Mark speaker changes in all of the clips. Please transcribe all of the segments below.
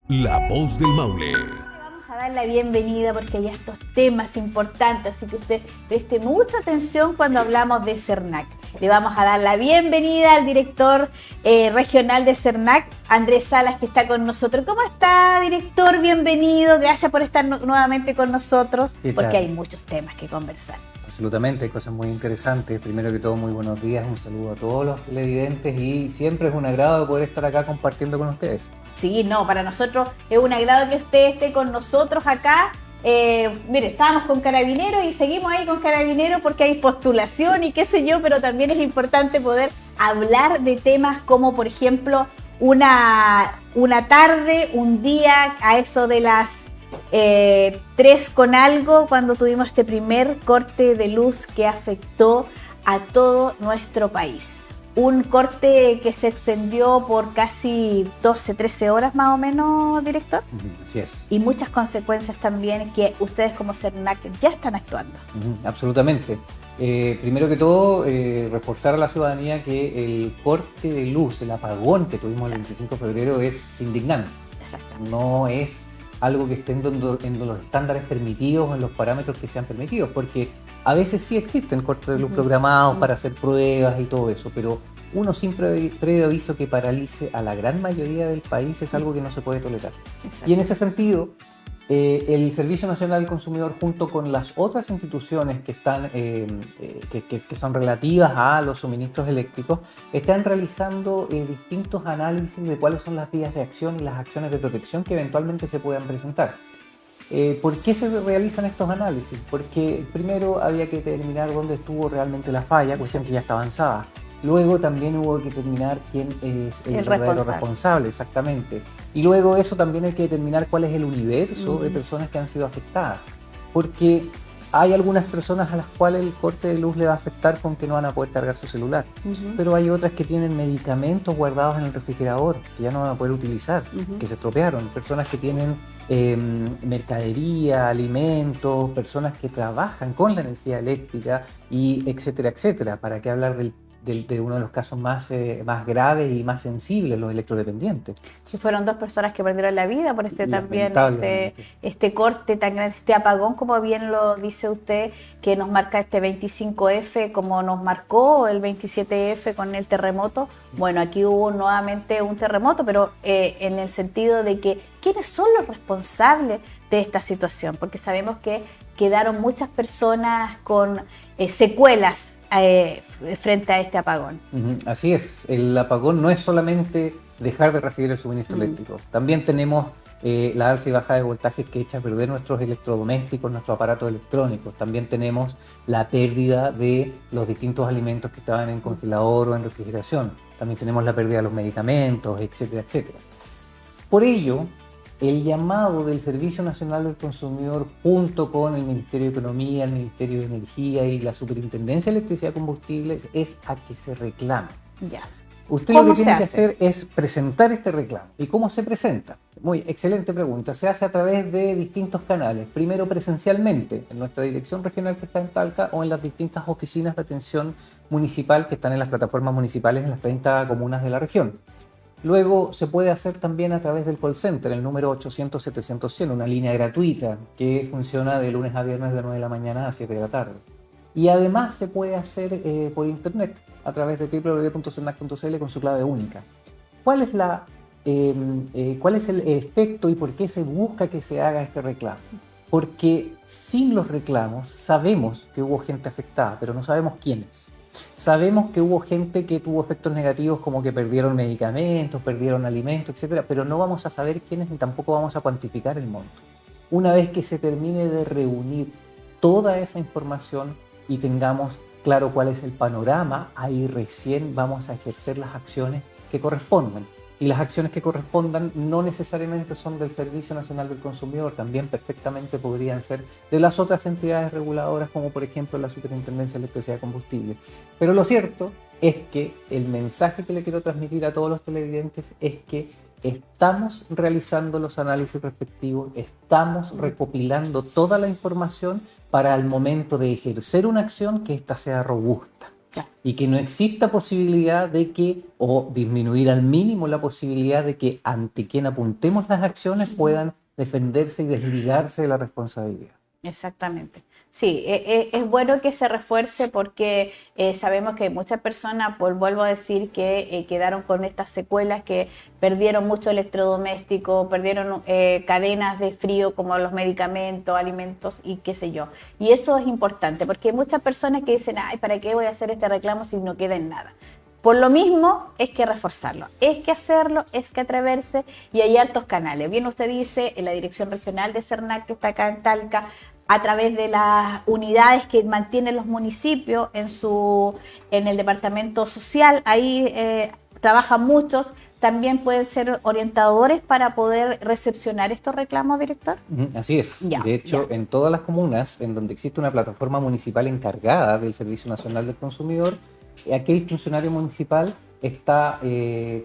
Speaker 1: La Voz del Maule.
Speaker 2: Vamos a dar la bienvenida porque hay estos temas importantes, así que usted preste mucha atención cuando hablamos de CERNAC. Le vamos a dar la bienvenida al director regional de CERNAC, Andrés Salas, que está con nosotros. ¿Cómo está, director? Bienvenido. Gracias por estar nuevamente con nosotros, porque hay muchos temas que conversar.
Speaker 3: Absolutamente, hay cosas muy interesantes. Primero que todo, muy buenos días, un saludo a todos los televidentes y siempre es un agrado poder estar acá compartiendo con ustedes.
Speaker 2: Sí, no, para nosotros es un agrado que usted esté con nosotros acá. Mire, estábamos con Carabineros y seguimos ahí con Carabineros porque hay postulación y qué sé yo, pero también es importante poder hablar de temas como, por ejemplo, una tarde, un día, a eso de las 3 con algo, cuando tuvimos este primer corte de luz que afectó a todo nuestro país. Un corte que se extendió por casi 12, 13 horas más o menos, director.
Speaker 3: Así es.
Speaker 2: Y muchas consecuencias también que ustedes como CERNAC ya están actuando.
Speaker 3: Absolutamente. Primero que todo, reforzar a la ciudadanía que el corte de luz, el apagón que tuvimos el 25 de febrero es indignante.
Speaker 2: Exacto.
Speaker 3: No es algo que esté en los estándares permitidos, en los parámetros que sean permitidos, porque a veces sí existen cortes de luz programados para hacer pruebas y todo eso, pero uno sin previo aviso que paralice a la gran mayoría del país es algo que no se puede tolerar. Exacto. Y en ese sentido, el Servicio Nacional del Consumidor, junto con las otras instituciones que están, que son relativas a los suministros eléctricos, están realizando distintos análisis de cuáles son las vías de acción y las acciones de protección que eventualmente se puedan presentar. ¿Por qué se realizan estos análisis? Porque primero había que determinar dónde estuvo realmente la falla, cuestión que ya está avanzada. Luego también hubo que determinar quién es el verdadero responsable, exactamente. Y luego eso también hay que determinar cuál es el universo de personas que han sido afectadas. Porque hay algunas personas a las cuales el corte de luz le va a afectar con que no van a poder cargar su celular. Pero hay otras que tienen medicamentos guardados en el refrigerador que ya no van a poder utilizar, que se estropearon. Personas que tienen mercadería, alimentos, personas que trabajan con la energía eléctrica, y etcétera, etcétera. ¿Para qué hablar de uno de los casos más graves y más sensibles, los electrodependientes?
Speaker 2: Que fueron 2 personas que perdieron la vida por este corte tan grande, este apagón, como bien lo dice usted, que nos marca este 25F, como nos marcó el 27F con el terremoto. Bueno, aquí hubo nuevamente un terremoto, pero en el sentido de que ¿quiénes son los responsables de esta situación? Porque sabemos que quedaron muchas personas con secuelas frente a este apagón.
Speaker 3: Así es, el apagón no es solamente dejar de recibir el suministro eléctrico, también tenemos la alza y baja de voltajes que echa a perder nuestros electrodomésticos, nuestros aparatos electrónicos. También tenemos la pérdida de los distintos alimentos que estaban en congelador o en refrigeración. También tenemos la pérdida de los medicamentos, etcétera, etcétera. Por ello, el llamado del Servicio Nacional del Consumidor, junto con el Ministerio de Economía, el Ministerio de Energía y la Superintendencia de Electricidad y Combustibles, es a que se reclame.
Speaker 2: Ya.
Speaker 3: Usted lo que tiene que hacer es presentar este reclamo. ¿Y cómo se presenta? Muy excelente pregunta. Se hace a través de distintos canales. Primero, presencialmente, en nuestra dirección regional que está en Talca, o en las distintas oficinas de atención municipal que están en las plataformas municipales en las 30 comunas de la región. Luego se puede hacer también a través del call center, el número 800-700-100, una línea gratuita que funciona de lunes a viernes de 9 de la mañana a 7 de la tarde. Y además se puede hacer por internet a través de www.cernac.cl con su clave única. ¿Cuál es el efecto y por qué se busca que se haga este reclamo? Porque sin los reclamos sabemos que hubo gente afectada, pero no sabemos quiénes. Sabemos que hubo gente que tuvo efectos negativos, como que perdieron medicamentos, perdieron alimentos, etcétera, pero no vamos a saber quiénes ni tampoco vamos a cuantificar el monto. Una vez que se termine de reunir toda esa información y tengamos claro cuál es el panorama, ahí recién vamos a ejercer las acciones que correspondan. Y las acciones que correspondan no necesariamente son del Servicio Nacional del Consumidor, también perfectamente podrían ser de las otras entidades reguladoras, como por ejemplo la Superintendencia de Electricidad y Combustible. Pero lo cierto es que el mensaje que le quiero transmitir a todos los televidentes es que estamos realizando los análisis respectivos, estamos recopilando toda la información para al momento de ejercer una acción que ésta sea robusta.
Speaker 2: Claro.
Speaker 3: Y que no exista posibilidad de que, o disminuir al mínimo la posibilidad de que ante quien apuntemos las acciones puedan defenderse y desligarse de la responsabilidad.
Speaker 2: Exactamente. Sí, es bueno que se refuerce porque sabemos que muchas personas, pues vuelvo a decir, que quedaron con estas secuelas, que perdieron mucho electrodoméstico, perdieron cadenas de frío como los medicamentos, alimentos y qué sé yo. Y eso es importante porque hay muchas personas que dicen, ay, ¿para qué voy a hacer este reclamo si no queda en nada? Por lo mismo, es que reforzarlo, es que hacerlo, es que atreverse, y hay hartos canales. Bien usted dice, en la Dirección Regional de CERNAC, que está acá en Talca, a través de las unidades que mantienen los municipios en el departamento social, ahí trabajan muchos. También pueden ser orientadores para poder recepcionar estos reclamos, director.
Speaker 3: Así es.
Speaker 2: Ya,
Speaker 3: de hecho,
Speaker 2: ya.
Speaker 3: en todas las comunas en donde existe una plataforma municipal encargada del Servicio Nacional del Consumidor, aquel funcionario municipal está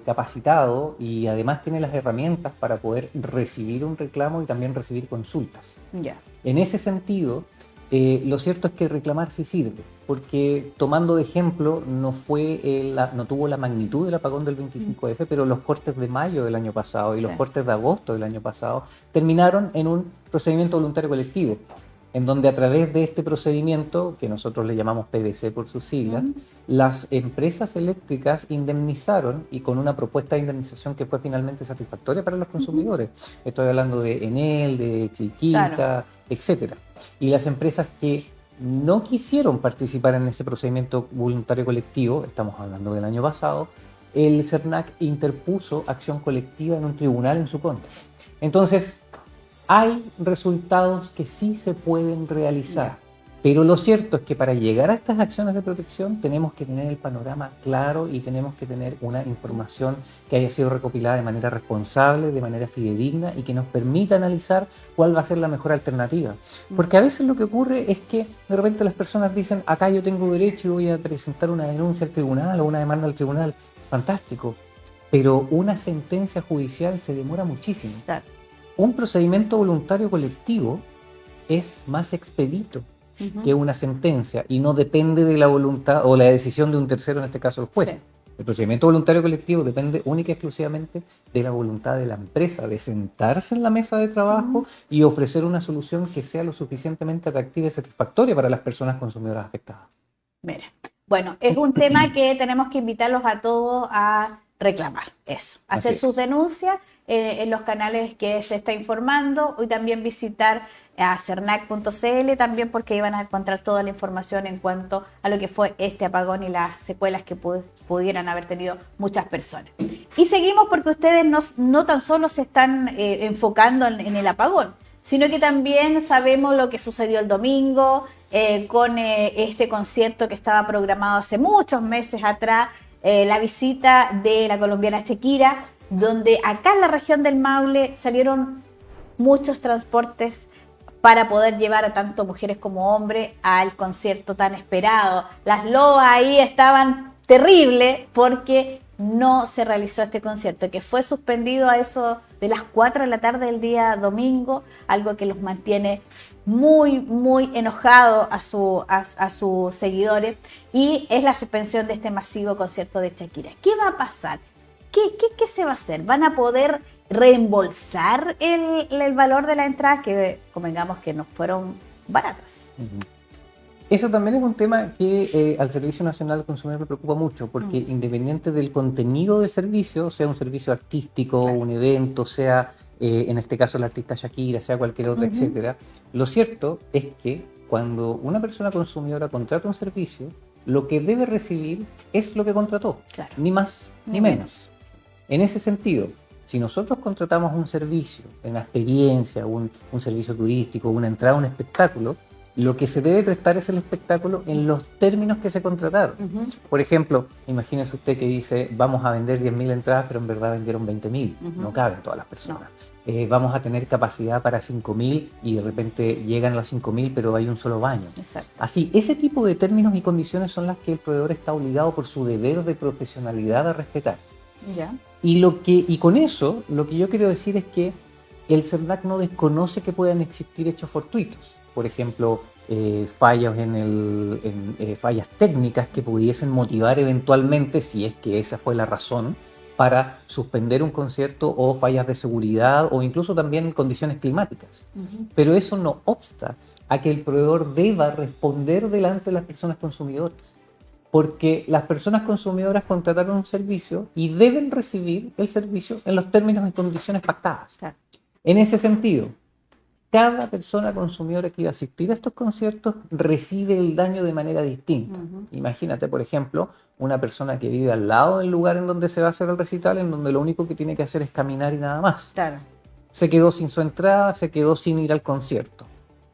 Speaker 3: capacitado y además tiene las herramientas para poder recibir un reclamo y también recibir consultas.
Speaker 2: Ya.
Speaker 3: En ese sentido, lo cierto es que reclamar sí sirve, porque tomando de ejemplo, no tuvo la magnitud del apagón del 25F, pero los cortes de mayo del año pasado y los cortes de agosto del año pasado terminaron en un procedimiento voluntario colectivo, en donde a través de este procedimiento, que nosotros le llamamos PVC por sus siglas, las empresas eléctricas indemnizaron, y con una propuesta de indemnización que fue finalmente satisfactoria para los consumidores. Estoy hablando de Enel, de Chiquita, etcétera. Y las empresas que no quisieron participar en ese procedimiento voluntario colectivo, estamos hablando del año pasado, el CERNAC interpuso acción colectiva en un tribunal en su contra. Entonces, hay resultados que sí se pueden realizar, pero lo cierto es que para llegar a estas acciones de protección tenemos que tener el panorama claro y tenemos que tener una información que haya sido recopilada de manera responsable, de manera fidedigna y que nos permita analizar cuál va a ser la mejor alternativa. Porque a veces lo que ocurre es que de repente las personas dicen, acá yo tengo derecho y voy a presentar una denuncia al tribunal o una demanda al tribunal. Fantástico, pero una sentencia judicial se demora muchísimo.
Speaker 2: Claro.
Speaker 3: Un procedimiento voluntario colectivo es más expedito que una sentencia y no depende de la voluntad o la decisión de un tercero, en este caso el juez. Sí. El procedimiento voluntario colectivo depende única y exclusivamente de la voluntad de la empresa, de sentarse en la mesa de trabajo y ofrecer una solución que sea lo suficientemente atractiva y satisfactoria para las personas consumidoras afectadas.
Speaker 2: Mira, bueno, es un tema que tenemos que invitarlos a todos a reclamar, eso, hacer sus denuncias en los canales que se está informando, y también visitar a cernac.cl también, porque ahí van a encontrar toda la información en cuanto a lo que fue este apagón y las secuelas que pudieran haber tenido muchas personas. Y seguimos porque ustedes no tan solo se están enfocando en el apagón, sino que también sabemos lo que sucedió el domingo con este concierto que estaba programado hace muchos meses atrás, la visita de la colombiana Shakira, donde acá en la región del Maule salieron muchos transportes para poder llevar a tanto mujeres como hombres al concierto tan esperado. Las lobas ahí estaban terribles porque no se realizó este concierto, que fue suspendido a eso de las 4 de la tarde del día domingo, algo que los mantiene muy, muy enojados a sus seguidores, y es la suspensión de este masivo concierto de Shakira. ¿Qué va a pasar? ¿Qué se va a hacer? ¿Van a poder reembolsar el valor de la entrada? Que convengamos que no fueron baratas.
Speaker 3: Eso también es un tema que al Servicio Nacional del Consumidor le preocupa mucho, porque independiente del contenido del servicio, sea un servicio artístico, un evento, sea en este caso la artista Shakira, sea cualquier otra, etcétera, lo cierto es que cuando una persona consumidora contrata un servicio, lo que debe recibir es lo que contrató, ni más ni menos. En ese sentido, si nosotros contratamos un servicio, una experiencia, un servicio turístico, una entrada a un espectáculo, lo que se debe prestar es el espectáculo en los términos que se contrataron. Por ejemplo, imagínese usted que dice, vamos a vender 10.000 entradas, pero en verdad vendieron 20.000. No caben todas las personas. Vamos a tener capacidad para 5.000 y de repente llegan las 5.000, pero hay un solo baño.
Speaker 2: Exacto.
Speaker 3: Así, ese tipo de términos y condiciones son las que el proveedor está obligado por su deber de profesionalidad a respetar.
Speaker 2: Ya.
Speaker 3: Y con eso, lo que yo quiero decir es que el CERNAC no desconoce que puedan existir hechos fortuitos. Por ejemplo, fallas fallas técnicas que pudiesen motivar eventualmente, si es que esa fue la razón, para suspender un concierto, o fallas de seguridad, o incluso también condiciones climáticas. Pero eso no obsta a que el proveedor deba responder delante de las personas consumidoras, porque las personas consumidoras contrataron un servicio y deben recibir el servicio en los términos y condiciones pactadas. Claro. En ese sentido, cada persona consumidora que iba a asistir a estos conciertos recibe el daño de manera distinta. Imagínate, por ejemplo, una persona que vive al lado del lugar en donde se va a hacer el recital, en donde lo único que tiene que hacer es caminar y nada más. Claro. Se quedó sin su entrada, se quedó sin ir al concierto.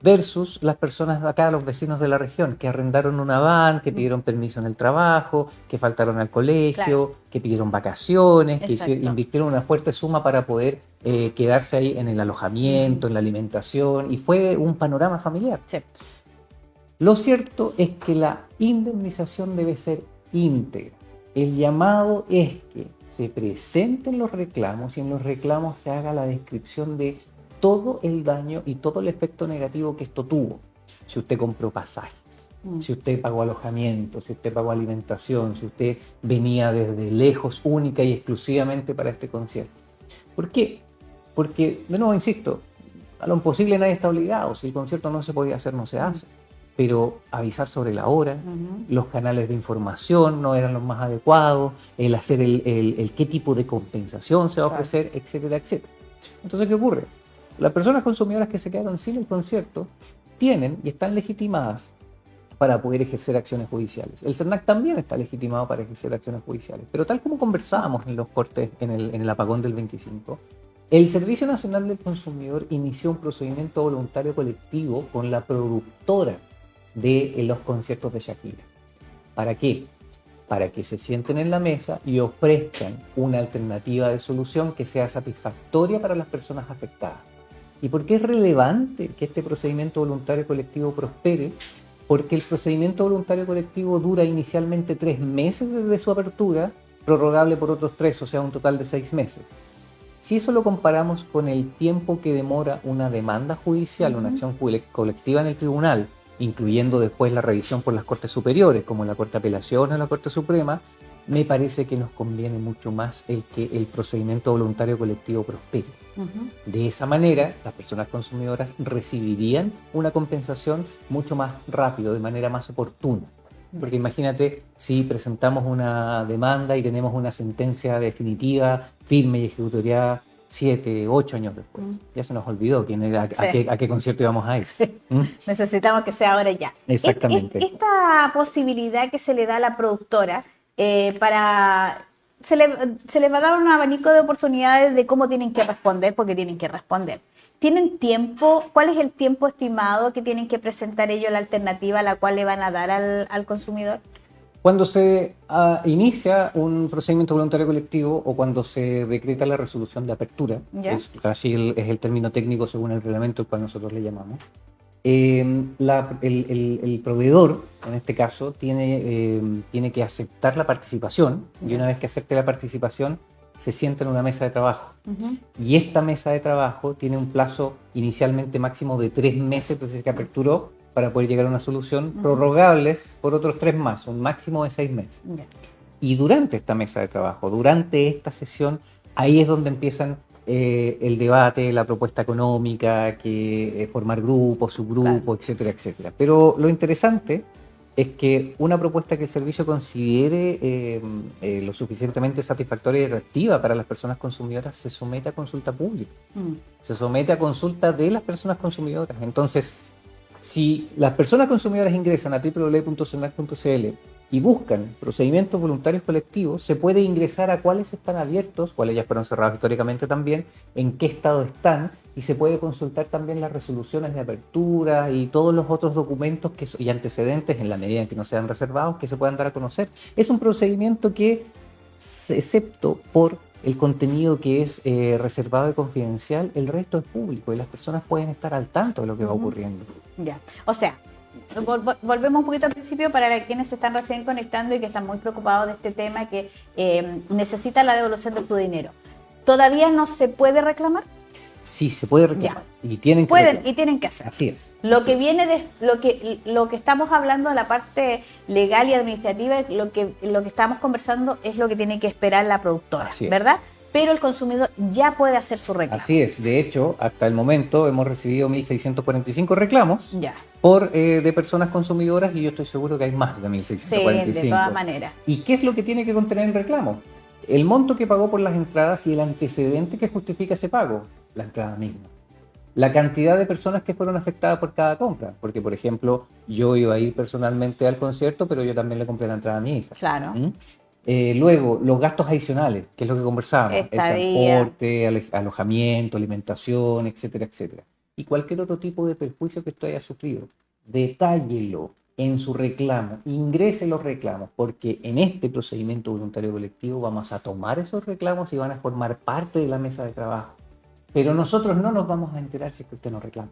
Speaker 3: Versus las personas de acá, los vecinos de la región, que arrendaron una van, que pidieron permiso en el trabajo, que faltaron al colegio, claro, que pidieron vacaciones, que invirtieron una fuerte suma para poder quedarse ahí en el alojamiento, en la alimentación, y fue un panorama familiar. Sí. Lo cierto es que la indemnización debe ser íntegra. El llamado es que se presenten los reclamos y en los reclamos se haga la descripción de todo el daño y todo el efecto negativo que esto tuvo. Si usted compró pasajes, si usted pagó alojamiento, si usted pagó alimentación, si usted venía desde lejos única y exclusivamente para este concierto. ¿Por qué? Porque, de nuevo, insisto, a lo imposible nadie está obligado. Si el concierto no se podía hacer, no se hace. Pero avisar sobre la hora, los canales de información no eran los más adecuados, el hacer el qué tipo de compensación se va a ofrecer, etcétera, etcétera. Entonces, ¿qué ocurre? Las personas consumidoras que se quedaron sin el concierto tienen y están legitimadas para poder ejercer acciones judiciales. El CERNAC también está legitimado para ejercer acciones judiciales, pero tal como conversábamos en los cortes, en el apagón del 25, el Servicio Nacional del Consumidor inició un procedimiento voluntario colectivo con la productora de los conciertos de Shakira. ¿Para qué? Para que se sienten en la mesa y ofrezcan una alternativa de solución que sea satisfactoria para las personas afectadas. ¿Y por qué es relevante que este procedimiento voluntario colectivo prospere? Porque el procedimiento voluntario colectivo dura inicialmente 3 meses desde su apertura, prorrogable por otros 3, o sea, un total de 6 meses. Si eso lo comparamos con el tiempo que demora una demanda judicial, una acción colectiva en el tribunal, incluyendo después la revisión por las Cortes Superiores, como la Corte de Apelaciones o la Corte Suprema, me parece que nos conviene mucho más el que el procedimiento voluntario colectivo prospere. De esa manera, las personas consumidoras recibirían una compensación mucho más rápido, de manera más oportuna. Porque imagínate si presentamos una demanda y tenemos una sentencia definitiva, firme y ejecutoriada 7, 8 años después. Ya se nos olvidó a qué concierto íbamos a ir. Sí.
Speaker 2: Necesitamos que sea ahora ya.
Speaker 3: Exactamente.
Speaker 2: Esta posibilidad que se le da a la productora se les va a dar un abanico de oportunidades de cómo tienen que responder, porque tienen que responder. ¿Tienen tiempo? ¿Cuál es el tiempo estimado que tienen que presentar ellos la alternativa a la cual le van a dar al consumidor?
Speaker 3: Cuando se inicia un procedimiento voluntario colectivo o cuando se decreta la resolución de apertura, así es el término técnico según el reglamento al cual nosotros le llamamos, el proveedor, en este caso, tiene que aceptar la participación, y una vez que acepte la participación, se sienta en una mesa de trabajo. Y esta mesa de trabajo tiene un plazo inicialmente máximo de 3 meses desde que aperturó para poder llegar a una solución, prorrogables por otros 3 más, un máximo de 6 meses. Y durante esta mesa de trabajo, durante esta sesión, ahí es donde empiezan el debate, la propuesta económica, formar grupos, subgrupos, etcétera, etcétera. Pero lo interesante es que una propuesta que el servicio considere lo suficientemente satisfactoria y atractiva para las personas consumidoras se somete a consulta pública, se somete a consulta de las personas consumidoras. Entonces, si las personas consumidoras ingresan a www.cernac.cl y buscan procedimientos voluntarios colectivos, se puede ingresar a cuáles están abiertos, cuáles ya fueron cerrados históricamente también, en qué estado están, y se puede consultar también las resoluciones de apertura y todos los otros documentos y antecedentes, en la medida en que no sean reservados, que se puedan dar a conocer. Es un procedimiento que, excepto por el contenido que es reservado y confidencial, el resto es público y las personas pueden estar al tanto de lo que va ocurriendo.
Speaker 2: Ya, o sea, volvemos un poquito al principio para quienes se están recién conectando y que están muy preocupados de este tema, que necesitan la devolución de tu dinero. ¿Todavía no se puede reclamar?
Speaker 3: sí se puede reclamar. Y tienen que
Speaker 2: pueden
Speaker 3: reclamar.
Speaker 2: y tienen que hacer.
Speaker 3: Así es.
Speaker 2: Lo que viene de lo que estamos hablando de la parte legal y administrativa, lo que estamos conversando es lo que tiene que esperar la productora, ¿verdad? Pero el consumidor ya puede hacer su reclamo.
Speaker 3: Así es. De hecho, hasta el momento hemos recibido 1.645 reclamos de personas consumidoras, y yo estoy seguro que hay más de 1.645.
Speaker 2: Sí, de todas maneras.
Speaker 3: ¿Y qué es lo que tiene que contener el reclamo? El monto que pagó por las entradas y el antecedente que justifica ese pago, la entrada misma. La cantidad de personas que fueron afectadas por cada compra, porque por ejemplo yo iba a ir personalmente al concierto, pero yo también le compré la entrada a mi hija.
Speaker 2: Claro.
Speaker 3: Luego, los gastos adicionales, que es lo que conversábamos,
Speaker 2: Estadía,
Speaker 3: el transporte, alojamiento, alimentación, etcétera, etcétera. Y cualquier otro tipo de perjuicio que usted haya sufrido, detállelo en su reclamo, ingrese los reclamos, porque en este procedimiento voluntario colectivo vamos a tomar esos reclamos y van a formar parte de la mesa de trabajo. Pero nosotros no nos vamos a enterar si es que usted no reclama.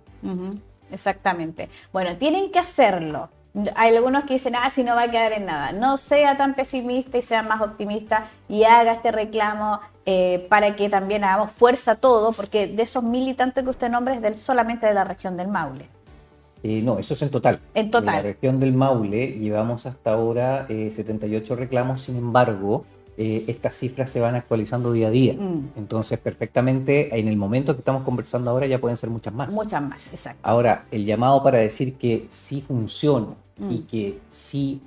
Speaker 2: Exactamente. Bueno, tienen que hacerlo. Hay algunos que dicen, si no va a quedar en nada. No sea tan pesimista y sea más optimista y haga este reclamo para que también hagamos fuerza a todo, porque de esos 1.000 y tanto que usted nombra es solamente de la región del Maule.
Speaker 3: No, eso es en total.
Speaker 2: En total.
Speaker 3: En la región del Maule llevamos hasta ahora 78 reclamos, sin embargo, estas cifras se van actualizando día a día. Entonces, perfectamente, en el momento que estamos conversando ahora ya pueden ser muchas más.
Speaker 2: Muchas más, exacto.
Speaker 3: Ahora, el llamado para decir que sí funciona y que sí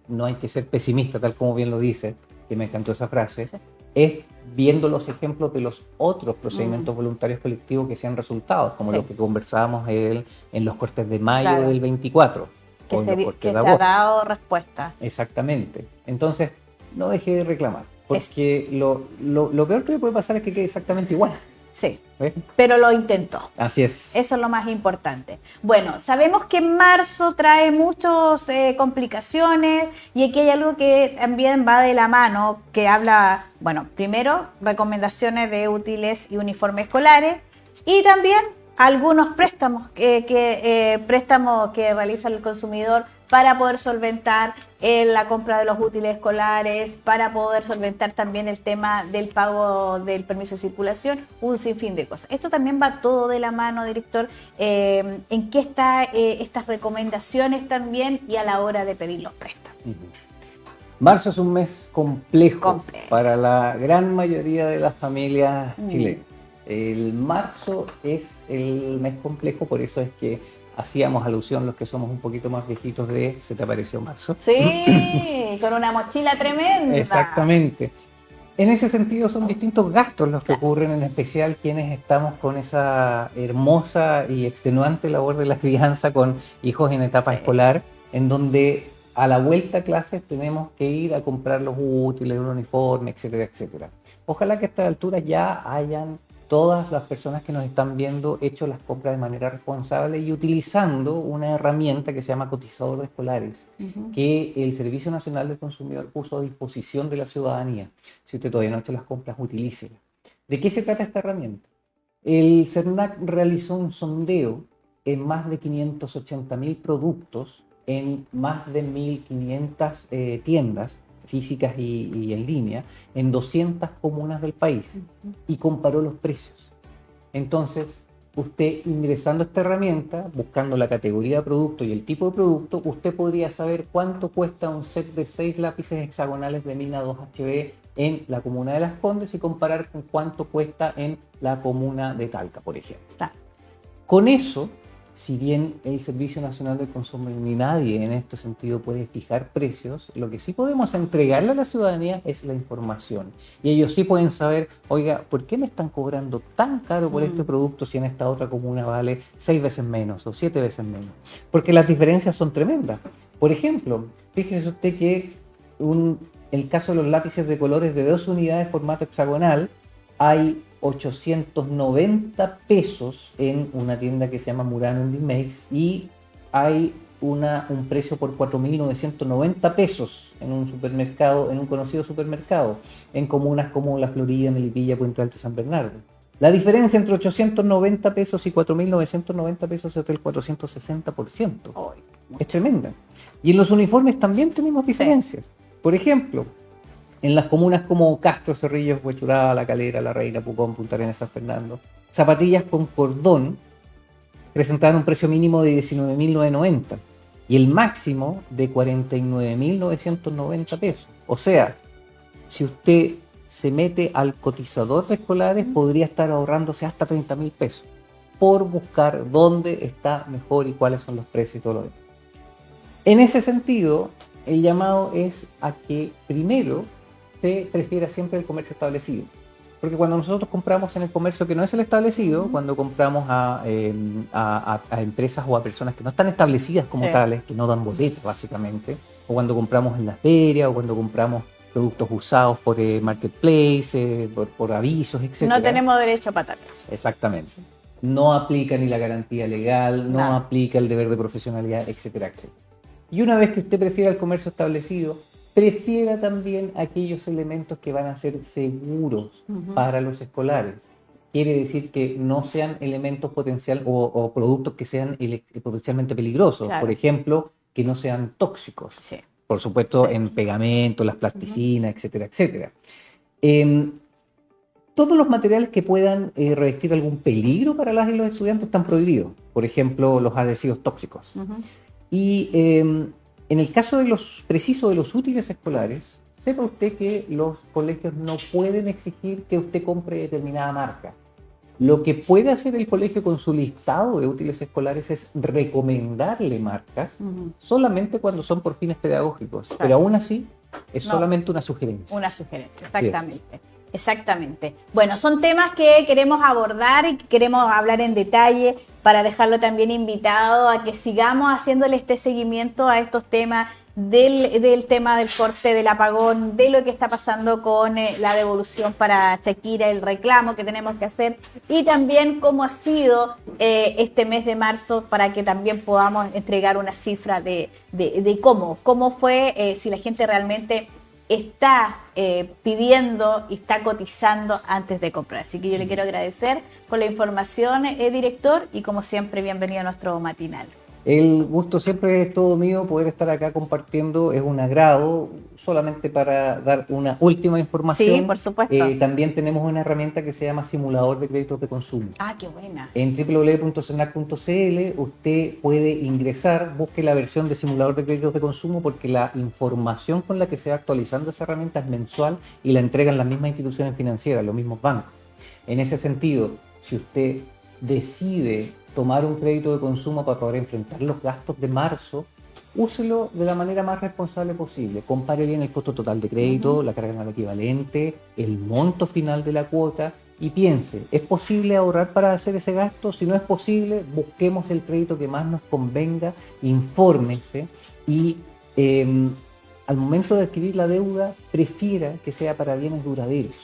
Speaker 3: no hay que ser pesimista, tal como bien lo dice, que me encantó esa frase, es viendo los ejemplos de los otros procedimientos voluntarios colectivos que se han resultado, como lo que conversábamos en los cortes de mayo del 24.
Speaker 2: Que se ha dado respuesta.
Speaker 3: Exactamente. Entonces, no deje de reclamar, porque lo peor que le puede pasar es que quede exactamente igual.
Speaker 2: Sí, pero lo intentó.
Speaker 3: Así es.
Speaker 2: Eso es lo más importante. Bueno, sabemos que marzo trae muchas complicaciones, y aquí hay algo que también va de la mano, que habla, bueno, primero, recomendaciones de útiles y uniformes escolares, y también algunos préstamos que realiza el consumidor para poder solventar la compra de los útiles escolares, para poder solventar también el tema del pago del permiso de circulación, un sinfín de cosas. Esto también va todo de la mano, director. ¿En qué están estas recomendaciones también y a la hora de pedir los préstamos?
Speaker 3: Marzo es un mes complejo para la gran mayoría de las familias chilenas. El marzo es el mes complejo, por eso es que hacíamos alusión los que somos un poquito más viejitos de ¿se te apareció marzo?
Speaker 2: Sí, con una mochila tremenda.
Speaker 3: Exactamente. En ese sentido son distintos gastos los que ocurren, en especial quienes estamos con esa hermosa y extenuante labor de la crianza con hijos en etapa escolar, en donde a la vuelta a clases tenemos que ir a comprar los útiles, un uniforme, etcétera, etcétera. Ojalá que a estas alturas ya hayan todas las personas que nos están viendo hecho las compras de manera responsable y utilizando una herramienta que se llama cotizador de escolares, que el Servicio Nacional del Consumidor puso a disposición de la ciudadanía. Si usted todavía no ha hecho las compras, utilícela. ¿De qué se trata esta herramienta? El CERNAC realizó un sondeo en más de 580.000 productos en más de 1.500 tiendas físicas y en línea, en 200 comunas del país, y comparó los precios. Entonces, usted ingresando a esta herramienta, buscando la categoría de producto y el tipo de producto, usted podría saber cuánto cuesta un set de 6 lápices hexagonales de Mina 2HB en la comuna de Las Condes y comparar con cuánto cuesta en la comuna de Talca, por ejemplo. Con eso, si bien el Servicio Nacional del Consumidor ni nadie en este sentido puede fijar precios, lo que sí podemos entregarle a la ciudadanía es la información. Y ellos sí pueden saber, oiga, ¿por qué me están cobrando tan caro por este producto si en esta otra comuna vale 6 veces menos o 7 veces menos? Porque las diferencias son tremendas. Por ejemplo, fíjese usted que el caso de los lápices de colores de 2 unidades formato hexagonal, hay 890 pesos en una tienda que se llama Murano Indimex y hay un precio por 4.990 pesos en un supermercado, en un conocido supermercado, en comunas como La Florida, Melipilla, Puente Alto y San Bernardo. La diferencia entre 890 pesos y 4.990 pesos es del 460%. Es tremenda. Y en los uniformes también tenemos diferencias. Por ejemplo, en las comunas como Castro, Cerrillos, Huechuraba, La Calera, La Reina, Pucón, Punta Arenas, San Fernando, zapatillas con cordón presentaban un precio mínimo de 19.990 y el máximo de 49.990 pesos. O sea, si usted se mete al cotizador de escolares, podría estar ahorrándose hasta 30.000 pesos por buscar dónde está mejor y cuáles son los precios y todo lo demás. En ese sentido, el llamado es a que primero se prefiera siempre el comercio establecido. Porque cuando nosotros compramos en el comercio que no es el establecido, cuando compramos a empresas o a personas que no están establecidas como tales, que no dan boleta básicamente, o cuando compramos en la feria, o cuando compramos productos usados por marketplace, por avisos, etc.
Speaker 2: No tenemos derecho a pataca.
Speaker 3: Exactamente. No aplica ni la garantía legal, no aplica el deber de profesionalidad, etcétera, etcétera. Y una vez que usted prefiera el comercio establecido, prefiera también aquellos elementos que van a ser seguros para los escolares. Quiere decir que no sean elementos potenciales o productos que sean potencialmente peligrosos. Claro. Por ejemplo, que no sean tóxicos. Sí. Por supuesto, en pegamento, las plasticinas, etcétera, etcétera. Todos los materiales que puedan revestir algún peligro para las y los estudiantes están prohibidos. Por ejemplo, los adhesivos tóxicos. Y en el caso de los útiles escolares, sepa usted que los colegios no pueden exigir que usted compre determinada marca. Lo que puede hacer el colegio con su listado de útiles escolares es recomendarle marcas solamente cuando son por fines pedagógicos. Claro. Pero aún así es solamente una sugerencia.
Speaker 2: Una sugerencia, exactamente. Exactamente. Bueno, son temas que queremos abordar y que queremos hablar en detalle para dejarlo también invitado a que sigamos haciéndole este seguimiento a estos temas del tema del corte, del apagón, de lo que está pasando con la devolución para Shakira, el reclamo que tenemos que hacer y también cómo ha sido este mes de marzo para que también podamos entregar una cifra de cómo fue, si la gente realmente está pidiendo y está cotizando antes de comprar. Así que yo le quiero agradecer por la información, director, y como siempre, bienvenido a nuestro matinal.
Speaker 3: El gusto siempre es todo mío poder estar acá compartiendo, es un agrado, solamente para dar una última información.
Speaker 2: Sí, por supuesto.
Speaker 3: También tenemos una herramienta que se llama Simulador de Créditos de Consumo.
Speaker 2: Ah, qué buena.
Speaker 3: En www.senac.cl usted puede ingresar, busque la versión de Simulador de Créditos de Consumo porque la información con la que se va actualizando esa herramienta es mensual y la entregan las mismas instituciones financieras, los mismos bancos. En ese sentido, si usted decide tomar un crédito de consumo para poder enfrentar los gastos de marzo, úselo de la manera más responsable posible. Compare bien el costo total de crédito, la carga anual equivalente, el monto final de la cuota y piense, ¿es posible ahorrar para hacer ese gasto? Si no es posible, busquemos el crédito que más nos convenga, infórmese y al momento de adquirir la deuda, prefiera que sea para bienes duraderos.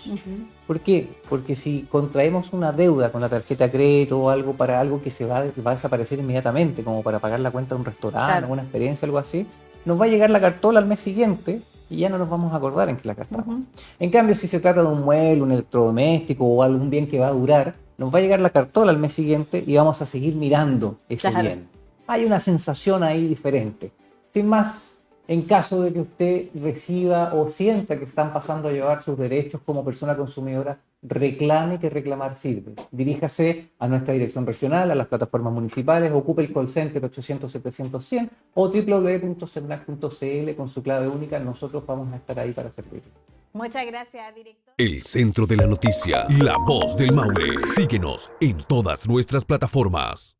Speaker 3: ¿Por qué? Porque si contraemos una deuda con la tarjeta de crédito o algo para algo que va a desaparecer inmediatamente, como para pagar la cuenta de un restaurante, una experiencia, algo así, nos va a llegar la cartola al mes siguiente y ya no nos vamos a acordar en que la gastamos. En cambio, si se trata de un mueble, un electrodoméstico o algún bien que va a durar, nos va a llegar la cartola al mes siguiente y vamos a seguir mirando ese bien. Hay una sensación ahí diferente. Sin más, en caso de que usted reciba o sienta que están pasando a llevar sus derechos como persona consumidora, reclame, que reclamar sirve. Diríjase a nuestra dirección regional, a las plataformas municipales, ocupe el call center 800-700-100 o www.senac.cl con su clave única. Nosotros vamos a estar ahí para servirle.
Speaker 2: Muchas gracias, director.
Speaker 1: El Centro de la Noticia, la voz del Maule. Síguenos en todas nuestras plataformas.